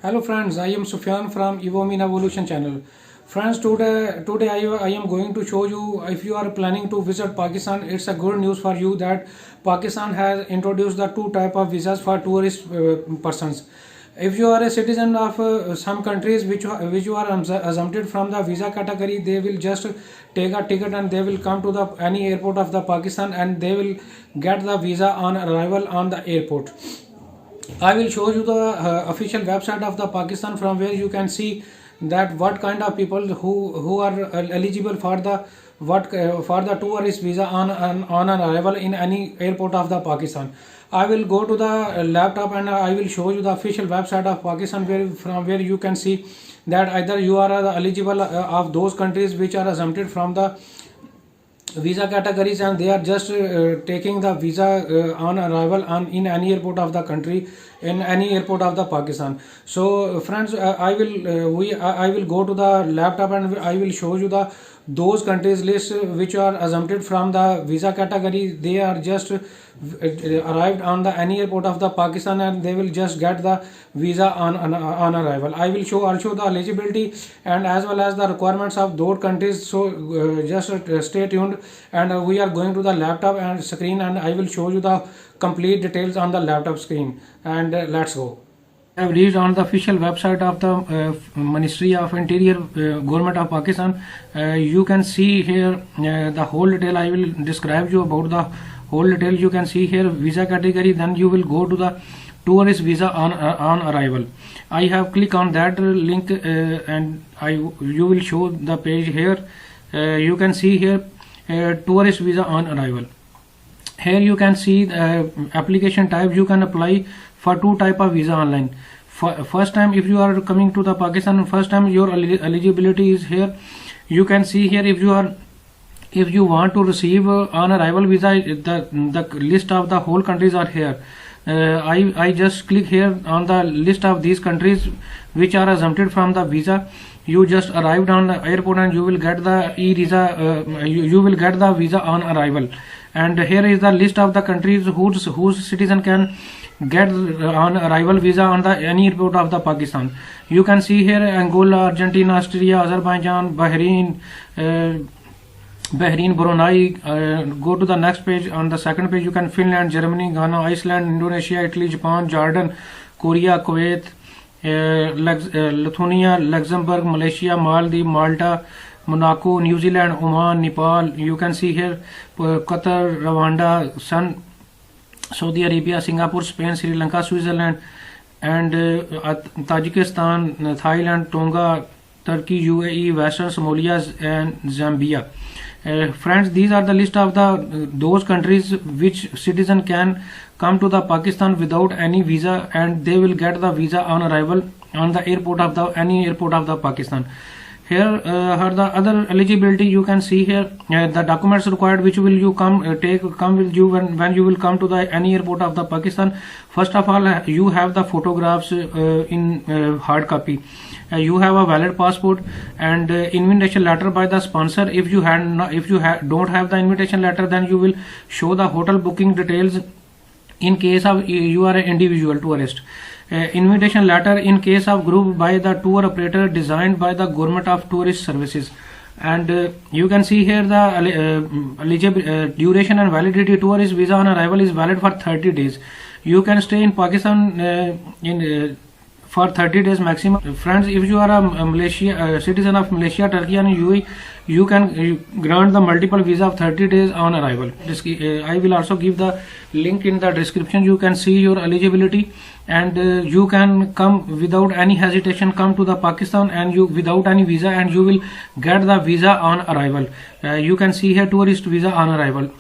Hello friends, I am Sufyan from Evomin Evolution channel. Friends, today I am going to show you, if you are planning to visit Pakistan, it's a good news for you that Pakistan has introduced the two type of visas for tourist persons. If you are a citizen of some countries which you are exempted from the visa category, they will just take a ticket and they will come to the any airport of the Pakistan and they will get the visa on arrival on the airport. I will show you the official website of the Pakistan, from where you can see that what kind of people who are eligible for the for the tourist visa on an arrival in any airport of the Pakistan. I will go to the laptop and I will show you the official website of Pakistan, from where you can see that either you are eligible of those countries which are exempted from the visa categories and they are just taking the visa on arrival in any airport of the country, in any airport of the Pakistan. So friends, I will go to the laptop and I will show you the those countries list which are exempted from the visa category. They are just arrived on the any airport of the Pakistan and they will just get the visa on arrival. I will show also the eligibility and as well as the requirements of those countries. So just stay tuned, and we are going to the laptop and screen and I will show you the complete details on the laptop screen. And let's go. I have reached on the official website of the Ministry of Interior, Government of Pakistan. You can see here the whole detail. I will describe you about the whole detail. You can see here visa category, then you will go to the tourist visa on arrival. I have clicked on that link and you will show the page here. You can see here tourist visa on arrival. Here you can see the application type. You can apply for two type of visa online. First time, if you are coming to the Pakistan first time, your eligibility is here. You can see here if you want to receive on arrival visa, the list of the whole countries are here. I just click here on the list of these countries which are exempted from the visa. You just arrived on the airport and you will get the e-visa. You will get the visa on arrival. And here is the list of the countries whose citizen can get on arrival visa on the any airport of the Pakistan. You can see here Angola, Argentina, Austria, Azerbaijan, Bahrain, Brunei. Go to the next page. On the second page you can Finland, Germany, Ghana, Iceland, Indonesia, Italy, Japan, Jordan, Korea, Kuwait, Lithuania, Luxembourg, Malaysia, Maldives, Malta, Monaco, New Zealand, Oman, Nepal. You can see here Qatar, Rwanda, Saudi Arabia, Singapore, Spain, Sri Lanka, Switzerland, and Tajikistan, Thailand, Tonga, Turkey, UAE, Western Somalia, and Zambia. Friends, these are the list of those countries which citizen can come to the Pakistan without any visa, and they will get the visa on arrival on the airport of the any airport of the Pakistan. Here are the other eligibility. You can see here the documents required which will you come with you when you will come to the any airport of the Pakistan. First of all, you have the photographs in hard copy. You have a valid passport and invitation letter by the sponsor. If you don't have the invitation letter, then you will show the hotel booking details in case of you are an individual tourist. Invitation letter in case of group by the tour operator designed by the Government of Tourist Services. And you can see here the duration and validity. Tourist visa on arrival is valid for 30 days. You can stay in Pakistan for 30 days maximum. Friends, if you are a citizen of Malaysia, Turkey and UAE, you can grant the multiple visa of 30 days on arrival. I will also give the link in the description. You can see your eligibility and you can come without any hesitation, come to the Pakistan and you without any visa, and you will get the visa on arrival. You can see here tourist visa on arrival.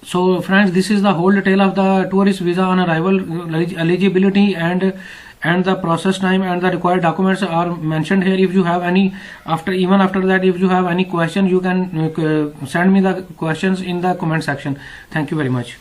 So friends, this is the whole detail of the tourist visa on arrival, eligibility and the process time, and the required documents are mentioned here. If you have any even after that, if you have any question, you can send me the questions in the comment section. Thank you very much.